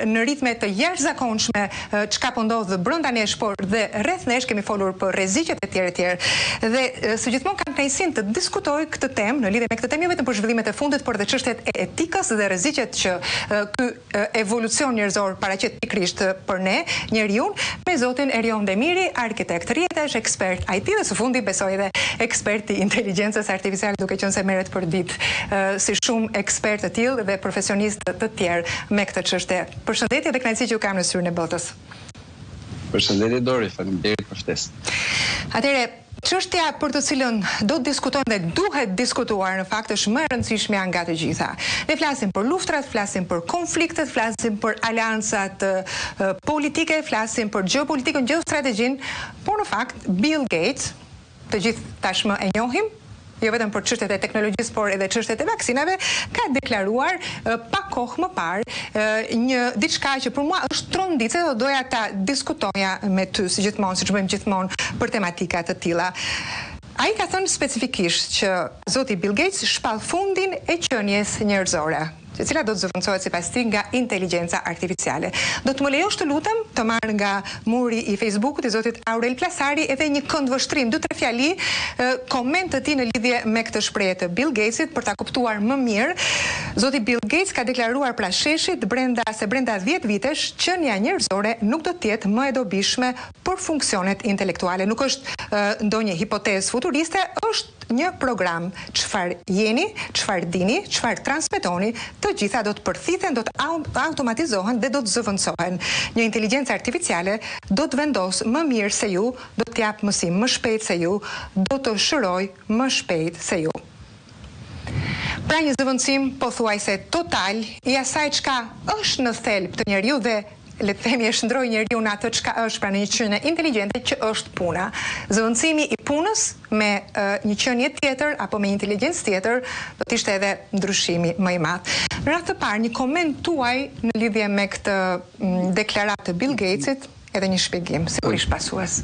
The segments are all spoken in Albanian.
në ritme të jashtëzakonshme çka po ndodh brenda nesh, por dhe rreth nesh, kemi folur për rreziqet e tjerë. Dhe së gjithmonë kam kënaqësinë të diskutoj këtë temë në lidhje me këtë temë, jo vetëm për zhvillimet e fundit, por dhe çështjet e etikës dhe rreziqet që ky evolucion njerëzor paraqet pikërisht për ne, njeriu, me zotin Erion Demiri, arkitekt rrjetesh, ekspert IT dhe së fundi besoj edhe ekspert i inteligjencës artificiale, duke qenë se merret për ditë si shumë ekspertë të tillë dhe profesionistë të tjerë me këtë çështje. Përshëndetje dhe kënaqësi që ju kam në Syrin e Botës. Përshëndetje Dori, faleminderit për ftesën. Atëherë, çështja për të cilën do të diskutojmë dhe duhet diskutuar në fakt është më e rëndësishmja nga të gjitha. Ne flasim për luftrat, flasim për konfliktet, flasim për aleancat politike, flasim për gjeopolitikën, gjeostrategjinë, por në fakt Bill Gates, të gjithë tashmë e njohim, jo vetëm për çështjet e teknologjisë, por edhe çështjet e vaksinave, ka deklaruar pa kohë më parë një diçka që për mua është trondice dhe doja ta diskutoja me ty, si gjithmonë, siç bëjmë gjithmonë për tematika të tilla. Ai ka thënë specifikisht që zoti Bill Gates shpall fundin e qenies njerëzore, e cila do të zëvendësohet sipas tij nga inteligjenca artificiale. Do të më lejosh të lutem të marr nga muri i Facebookut i zotit Aurel Plasari edhe një këndvështrim, 2-3 fjali, koment të tij në lidhje me këtë shprehje të Bill Gatesit për ta kuptuar më mirë. Zoti Bill Gates ka deklaruar pra sheshit brenda 10 vitesh qenia njerëzore nuk do të jetë më e dobishme për funksionet intelektuale. Nuk është ndonjë hipotezë futuriste, është një program. Çfarë jeni, çfarë dini, çfarë transmetoni, të gjitha do të përthithen, do të automatizohen dhe do të zëvendësohen. Një inteligjencë artificiale do të vendos më mirë se ju, do të jap mësim më shpejt se ju, do të shëroj më shpejt se ju. Pra një zëvendësim pothuajse total i asaj çka është në thelb të njeriu dhe le të themi e shndroi njeriu në atë çka është pra në një qenie inteligjente që është puna. Zëvendësimi i punës me një qenie tjetër apo me një inteligjencë tjetër do të ishte edhe ndryshimi më i madh. Në radhë të parë, një koment tuaj në lidhje me këtë deklaratë të Bill Gatesit, edhe një shpjegim sigurisht pasues.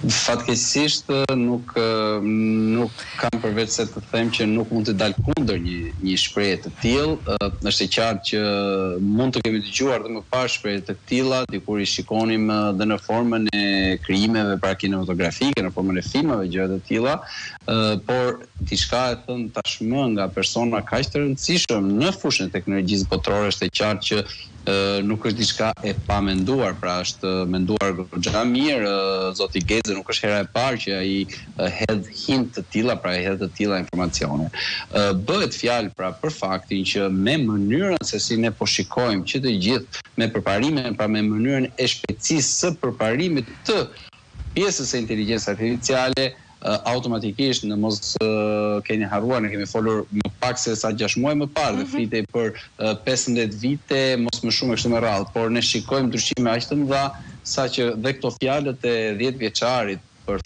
Fatkeqësisht nuk kam përveç se të them që nuk mund të dal kundër një shprehje të tillë. Është e qartë që mund të kemi dëgjuar dhe më parë shprehje të tilla, dikur i shikonim dhe në formën e krijimeve pra kinematografike, në formën e filmave, gjëra të tilla, por diçka e thënë tashmë nga persona kaq të rëndësishëm në fushën e teknologjisë botërore është e qartë që nuk është diçka e pamenduar, pra është menduar goxha mirë. Zoti Gates nuk është hera e parë që ai hedh hint të tilla, pra hedh të tilla informacione. Bëhet fjalë pra për faktin që me mënyrën se si ne po shikojmë që të gjithë me përparimin, pra me mënyrën e shpejtësisë së përparimit të pjesës së inteligjencës artificiale, automatikisht në mos keni harruar, ne kemi folur më pak se sa 6 muaj më parë dhe flitej për 15 vite, mos më shumë e kështu me radhë, por ne shikojmë ndryshime aq të mëdha saqë dhe këto fjalët e 10 vjeçarit për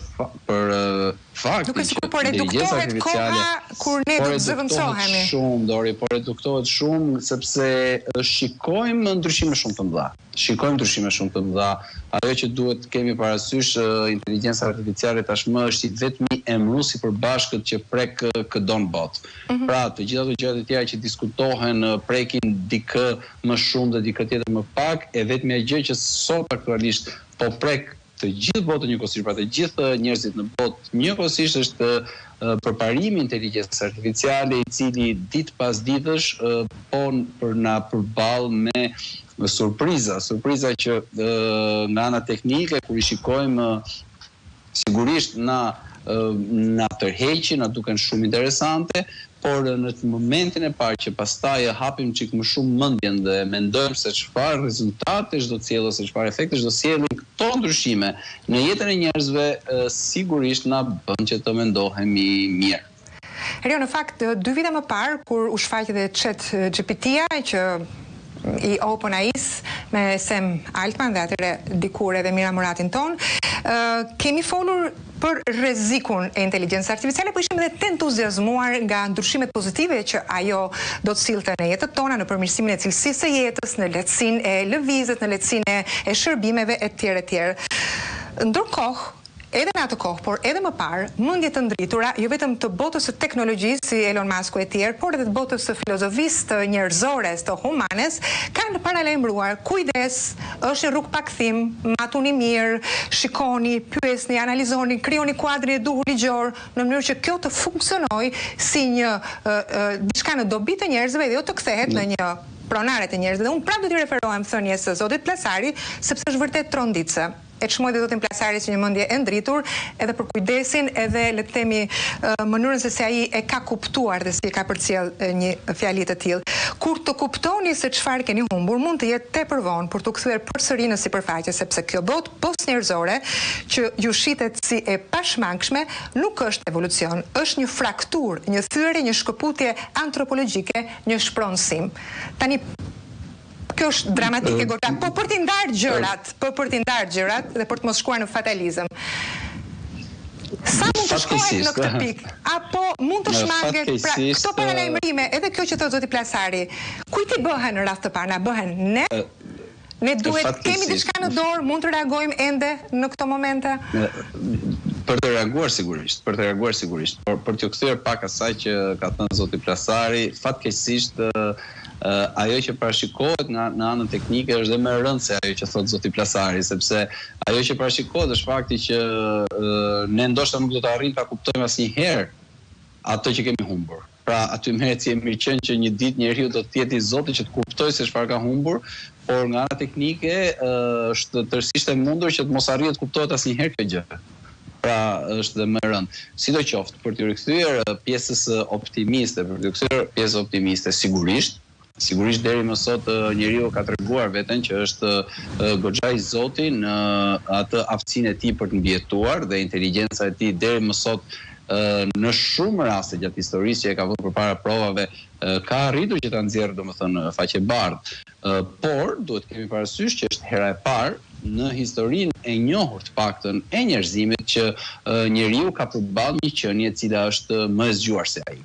faktin që inteligenca artificiale kur ne do të zëvendësohemi shumë, Dori, por reduktohet shumë sepse shikojmë ndryshime shumë të mëdha. Ajo që duhet të kemi parasysh, inteligjenca artificiale tashmë është vetëm emëruesi për bashkët që prek këdon bot. Pra, të gjitha ato gjërat e tjera që diskutohen prekin dikë më shumë dhe dikë tjetër më pak, e vetmja gjë që sot aktualisht po prek të gjithë botën njëkohësisht, pra të gjithë njerëzit në botë njëkohësisht është përparimi i inteligjencës artificiale i cili ditë pas ditësh po na përball me surpriza që nga ana teknike kur i shikojmë sigurisht na tërheqin, na duken shumë interesante, por në momentin e parë që pastaj hapim çik më shumë mendjen dhe mendojmë se çfarë rezultate çdo të sjellë ose çfarë efekte çdo sjellin këto ndryshime në jetën e njerëzve, sigurisht na bën që të mendohemi mirë. Në fakt, 2 vite më parë, kur u shfaqi dhe ChatGPT-ja që i OpenAI-s me Sam Altman dhe atëre dikur edhe Mira Muratin ton, kemi folur për rrezikun e inteligjencës artificiale, po ishim edhe të entuziazmuar nga ndryshimet pozitive që ajo do të sillte në jetën tona, në përmirësimin e cilësisë së jetës, në lehtësinë e lëvizjes, në lehtësinë e shërbimeve etj. Ndërkohë, edhe në atë kohë, por edhe më parë, mendje të ndritura, jo vetëm të botës së teknologjisë si Elon Musk e tjerë, por edhe të botës së filozofisë të njerëzores, të humanes, kanë paralajmëruar kujdes, është një rrugë pa kthim, matuni mirë, shikoni, pyesni, analizoni, krijoni kuadrin e duhur ligjor në mënyrë që kjo të funksionojë si një diçka në dobi të njerëzve dhe jo të kthehet në një pronare të njerëzve. Dhe unë prapë do t'i referohem thënies së zotit Plasari, sepse është vërtet tronditse. E çmoj dhe zotin Plasari si një mendje e ndritur, edhe për kujdesin, edhe le të themi mënyrën se si ai e ka kuptuar dhe si e ka përcjell një fjali të tillë. Kur të kuptoni se çfarë keni humbur, mund të jetë tepër vonë për t'u kthyer përsëri në sipërfaqe, sepse kjo botë post-njerëzore që ju shitet si e pashmangshme nuk është evolucion, është një frakturë, një thyerje, një shkëputje antropologjike, një shpronësim. Tani kjo është dramatike goxha, po për t'i ndarë gjërat, dhe për të mos shkuar në fatalizëm. Sa mund të shkohet në këtë pikë? Apo mund të shmanget, pra këto paralajmërime, edhe kjo që thotë zoti Plasari, kujt i bëhen në rast të parë? Na bëhen ne? Ne duhet, kemi diçka në dorë, mund të reagojmë ende në këto momente? Për të reaguar sigurisht, por për t'ju kthyer pak asaj që ka thënë zoti Plasari, fatkeqësisht ajo që parashikohet në anën teknike është dhe më e rëndë se ajo që thotë zoti Plasari, sepse ajo që parashikohet është fakti që ne ndoshta nuk do të arrijmë ta kuptojmë asnjëherë atë që kemi humbur. Pra aty merret si e mirëqenë që një ditë njeriu do të jetë i Zoti që të kuptojë se çfarë ka humbur, por nga ana teknike është tërësisht e mundur që të mos arrijë të kuptohet asnjëherë kjo gjë. Pra është dhe më e rëndë. Sidoqoftë, për t'ju rikthyer pjesës optimiste, sigurisht deri më sot njeriu ka treguar veten që është goxha i Zotit në atë aftësinë e tij për të ndjetuar dhe inteligjenca e tij deri më sot në shumë raste gjatë historisë që e ka vënë përpara provave ka arritur që ta nxjerrë domethënë faqe bardh. Por duhet kemi parasysh që është hera e parë në historinë e njohur të paktën e njerëzimit që njeriu ka përballë një qenie e cila është më e zgjuar se ai.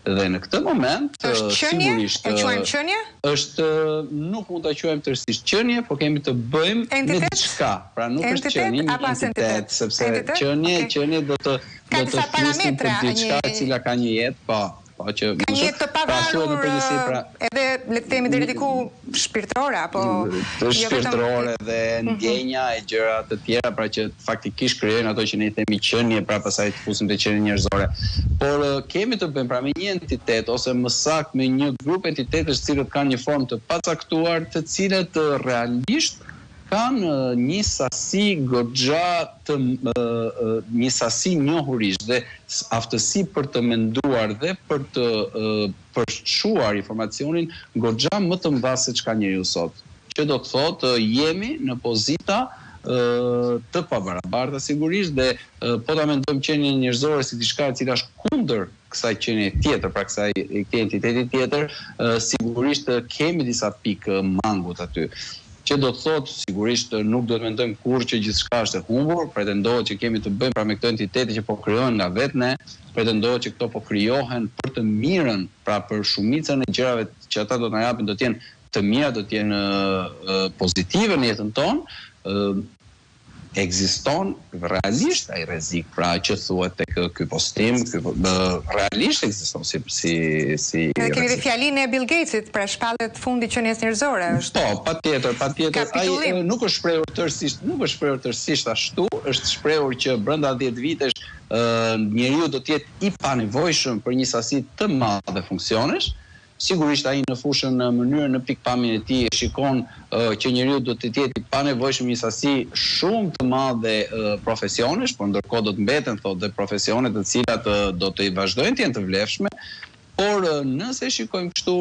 Dhe në këtë moment, sigurisht, është, nuk mund ta quajmë tërësisht qenie, por kemi të bëjmë me diçka. Pra nuk është qenie, një entitet, sepse qenie do të flisnim për diçka e cila ka një jetë, ka një jetë të pavarur, edhe le të themi deri diku shpirtërore apo shpirtërore dhe ndjenja e gjëra të tjera, pra që faktikisht krijojnë ato që ne i themi qenie, pra pastaj të fusim te qenie njerëzore. Por kemi të bëjmë pra me një entitet ose më saktë me një grup entitetesh të cilët kanë një formë të pacaktuar, të cilët realisht kanë një sasi goxha një sasi njohurish dhe aftësi për të menduar dhe për të përshkruar informacionin goxha më të madhe se çka njeriu sot. Që do të thotë jemi në pozita të pabarabarta sigurisht dhe po ta mendojmë qenien njerëzore si diçka e cila është kundër kësaj qenie tjetër, pra kësaj entiteti tjetër, sigurisht kemi disa pikë mangut aty. Që do të thotë, sigurisht nuk do të mendojmë kurrë që gjithçka është e humbur, pretendohet që kemi të bëjmë pra me këto entitete që po krijohen nga vetë ne, pretendohet që këto po krijohen për të mirën, pra për shumicën e gjërave që ata do të na japin do të jenë të mira, do të jenë pozitive në jetën tonë. Ekziston realisht ai rrezik, pra që thuhet tek ky postim, realisht ekziston si kemi dhe fjalinë e Bill Gatesit, pra shpallet fundi qenies njerëzore është. Po, patjetër. Ai nuk është shprehur tërësisht ashtu, është shprehur që brenda 10 vitesh njeriu do të jetë i panevojshëm për një sasi të madhe funksionesh. Sigurisht ai në fushën në mënyrën në pikpamjen e tij shikon që njeriu do të jetë i panevojshëm një sasi shumë të madhe profesionesh, por ndërkohë do të mbeten thotë dhe profesione të cilat do të vazhdojnë të jenë të vlefshme, por nëse shikojmë kështu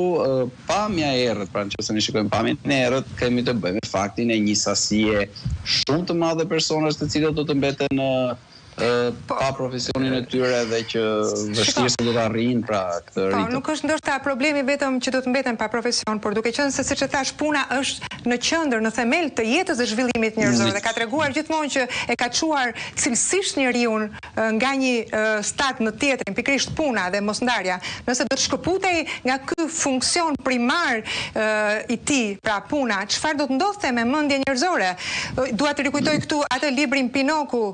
pamja e errët, pra nëse ne shikojmë pamjen e errët, kemi të bëjmë me faktin e një sasie shumë të madhe personash të cilët do të mbeten pa profesionin e tyre dhe që vështirësi do të arrijnë pra këtë ritëm. Nuk është ndoshta problemi vetëm që do të mbeten pa profesion, por duke qenë se siç e thash, puna është në qendër, në themel të jetës dhe zhvillimit njerëzor dhe ka treguar gjithmonë që e ka çuar cilësisht njeriu nga një stat në tjetrin, pikërisht puna dhe mosndarja. Nëse do të shkëputej nga ky funksion primar i tij, pra puna, çfarë do të ndodhte me mendjen njerëzore? Dua të rikujtoj këtu atë librin Pinoku,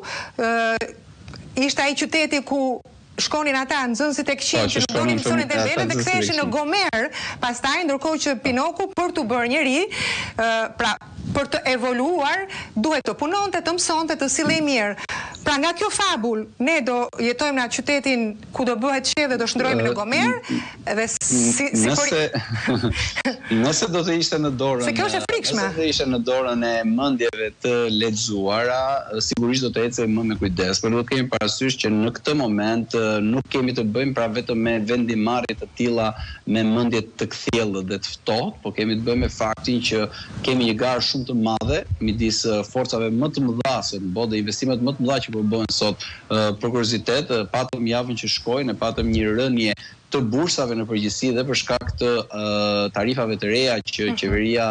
ishte ai qyteti ku shkonin ata nxënësit e këqij që nuk donin mësonin të vetë dhe ktheheshin në Gomer, pastaj ndërkohë që Pinoku për të bërë njeri, pra për të evoluar, duhet të punonte, të mësonte, të sillej mirë. Pra nga kjo fabul, ne do jetojmë në atë qytetin ku do bëhet qef dhe do shndrohemi në Gomer, dhe nëse do të ishte në dorën, se kjo është e frikshme. Nëse do të ishte në dorën e mendjeve të lexuara, sigurisht do të ecej më me kujdes, por do të kemi parasysh që në këtë moment nuk kemi të bëjmë pra vetëm me vendimarrje të tilla me mendje të kthjellët dhe të ftohtë, por kemi të bëjmë me faktin që kemi një garë shumë të madhe midis forcave më të mëdha se në botë, investimet më të mëdha që po bëhen sot. Për kuriozitet, patëm javën që shkoi, ne patëm një rënje të bursave në përgjithësi dhe për shkak të tarifave të reja që qeveria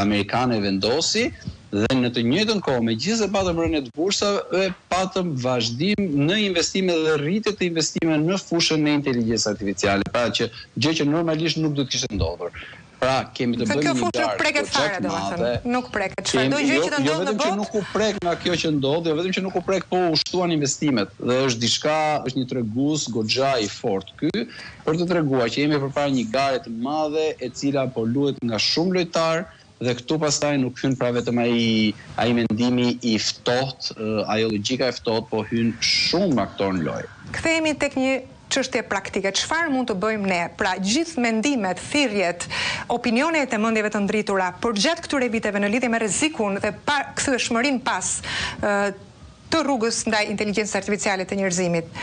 amerikane vendosi. Dhe në të njëjtën kohë, megjithëse patëm rënje të bursave, patëm vazhdim në investime dhe rritje të investime në fushën e inteligjencës artificiale, pra që gjë që normalisht nuk do të kishte ndodhur. Pra, kemi të bëjmë një garë nuk preket fare, domethënë. Nuk preket. Çfarëdo gjë që të ndodhë në botë. Jo vetëm që nuk u prek nga kjo që ndodh, jo vetëm që nuk u prek, po u shtuan investimet. Dhe është diçka, është një tregues goxha i fortë ky, për të treguar që jemi përpara një gare të madhe e cila po luhet nga shumë lojtar. Dhe këtu pastaj nuk hyn pra vetëm ai mendimi i ftohtë, ajo logjika e ftohtë, po hyn shumë aktor në lojë. Kthehemi tek një çështje praktike. Çfarë mund të bëjmë ne? Pra gjithë mendimet, thirrjet, opinionet e mendjeve të ndritura përgjatë këtyre viteve në lidhje me rrezikun dhe pa kthjeshmërinë pas të rrugës ndaj inteligjencës artificiale të njerëzimit.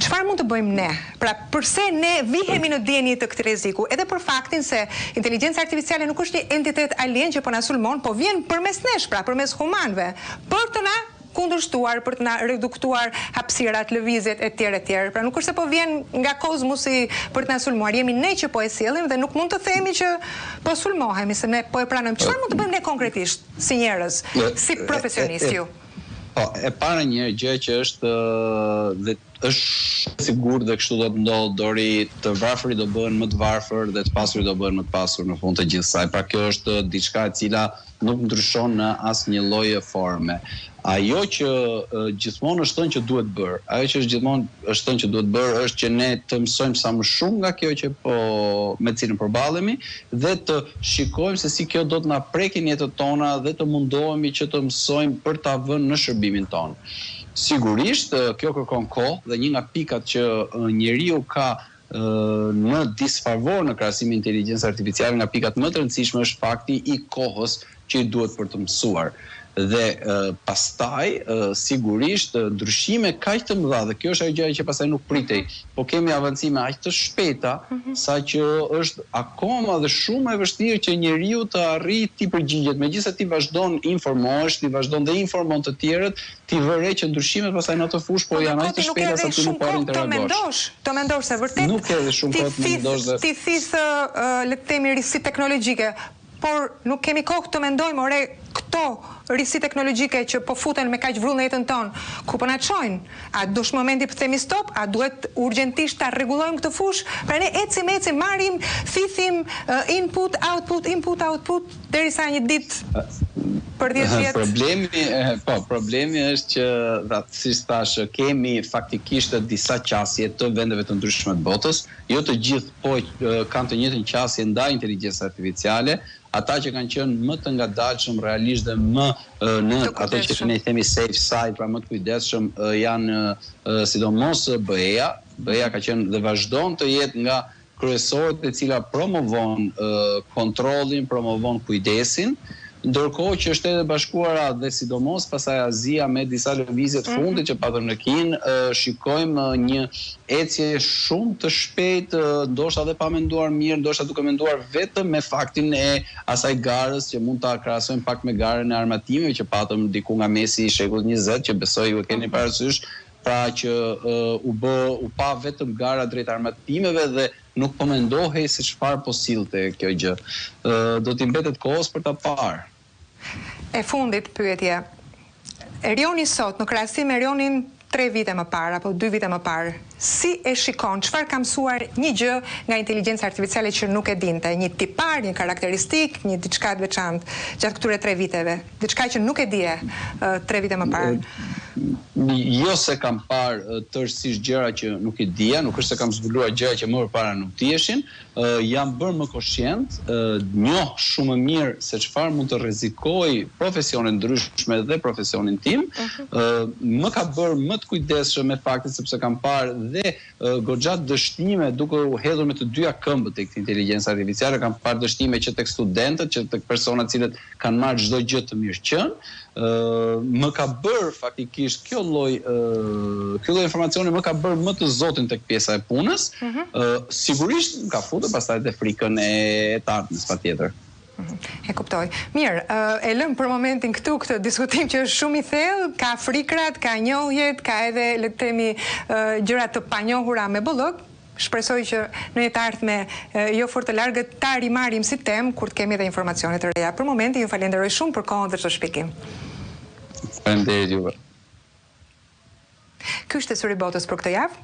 Çfarë mund të bëjmë ne? Pra, përse ne vihemi në dieni të këtij rreziku? Edhe për faktin se inteligjenca artificiale nuk është një entitet alien që po na sulmon, po vjen përmes nesh, pra përmes humanëve, për të na kundërshtuar, për të na reduktuar hapësirat, lëvizjet etj. Pra nuk është se po vjen nga kozmosi për të na sulmuar, jemi ne që po e sjellim dhe nuk mund të themi që po sulmohemi, se ne po e pranojmë. Çfarë mund të bëjmë ne konkretisht si njerëz, si profesionistë ju? Po, e para një gjë që është dhe është sigurt dhe kështu do të ndodhë, Dori, të varfërit do bëhen më të varfër dhe të pasurit do bëhen më të pasur në fund të gjithsaj. Pra kjo është diçka e cila nuk ndryshon në asnjë lloj forme. Ajo që gjithmonë është thënë që duhet bërë, është që ne të mësojmë sa më shumë nga kjo që me cilën përballemi dhe të shikojmë se si kjo do të na prekin jetët tona dhe të mundohemi që të mësojmë për ta vënë në shërbimin tonë. Sigurisht, kjo kërkon kohë dhe një nga pikat që njeriu ka në disfavor në krahasim me inteligjencën artificiale, nga pikat më të rëndësishme është fakti i kohës që i duhet për të mësuar. Dhe pastaj sigurisht ndryshime kaq të mëdha dhe kjo është ajo gjë që pastaj nuk pritej, po kemi avancime aq të shpejta sa që është akoma dhe shumë e vështirë që njeriu të arrijë ti përgjigjet, megjithëse ti vazhdon informohesh, ti vazhdon dhe informon të tjerët, ti vëre që ndryshimet pastaj në atë fushë po janë aq të shpejta sa ti nuk po arrin të reagosh. Të mendosh se vërtet nuk ke edhe shumë kohë të mendosh dhe ti thithë le të themi risi teknologjike, por nuk kemi kohë të mendojmë, ore, këto risi teknologjike që po futen me kaq vrull në jetën tonë, ku po na çojnë? A dush momenti të themi stop? A duhet urgjentisht ta rregullojmë këtë fushë? Pra ne ecim, marrim, thithim input, output, derisa një ditë për 10 vjet. Problemi është që, si thash, kemi faktikisht disa qasje të vendeve të ndryshme të botës, jo të gjithë po kanë të njëjtën qasje ndaj inteligjencës artificiale. Ata që kanë qenë më të ngadalshëm realisht dhe më në ato që ne themi safe side, pra më të kujdesshëm, janë sidomos BE-ja. BE-ja ka qenë dhe vazhdon të jetë nga kryesorët e cila promovon kontrollin, promovon kujdesin, ndërkohë që Shtetet e Bashkuara dhe sidomos pasaj Azia me disa lëvizje të fundit që patëm në Kinë, shikojmë një ecje shumë të shpejtë, ndoshta edhe pa menduar mirë, ndoshta duke menduar vetëm me faktin e asaj garës që mund ta krahasojmë pak me garën e armatimeve që patëm diku nga mesi i shekullit 20, që besoj ju e keni parasysh, pra që u pa vetëm gara drejt armatimeve dhe nuk po mendohej se çfarë po sillte kjo gjë. Do t'i mbetet kohës për ta parë. E fundit pyetje. Erioni sot në krahasim me Erionin 3 vite më parë apo 2 vite më parë, si e shikon, çfarë ka mësuar një gjë nga inteligjenca artificiale që nuk e dinte, një tipar, një karakteristik, një diçka të veçantë gjatë këtyre 3 viteve, diçka që nuk e dije 3 vite më parë? Jo se kam parë tërësisht gjëra që nuk i dija, nuk është se kam zbuluar gjëra që më përpara nuk dieshin, jam bërë më koshient, njoh shumë më mirë se çfarë mund të rrezikoj profesione ndryshme dhe profesionin tim, më ka bërë më të kujdesshëm me faktin sepse kam parë dhe goxha dështime duke u hedhur me të dyja këmbët tek inteligjenca artificiale, kam parë dështime që tek studentët, që tek persona të cilët kanë marrë çdo gjë të mirëqenë. Më ka bërë faktikisht kjo lloj informacioni më ka bërë më të zotin tek pjesa e punës. Sigurisht ka futur pastaj te frikën e të ardhmës patjetër. E kuptoj. Mirë, e lëm për momentin këtu këtë diskutim që është shumë i thellë, ka frikrat, ka njohjet, ka edhe le të themi gjëra të panjohura me bollok. Shpresoj që në jetë ardhme jo fort të largët ta rimarrim si temë kur të kemi edhe informacione të reja. Për momentin ju falenderoj shumë për kohën dhe çdo shpjegim. Faleminderit juve. Ky është Suri Botës për këtë javë.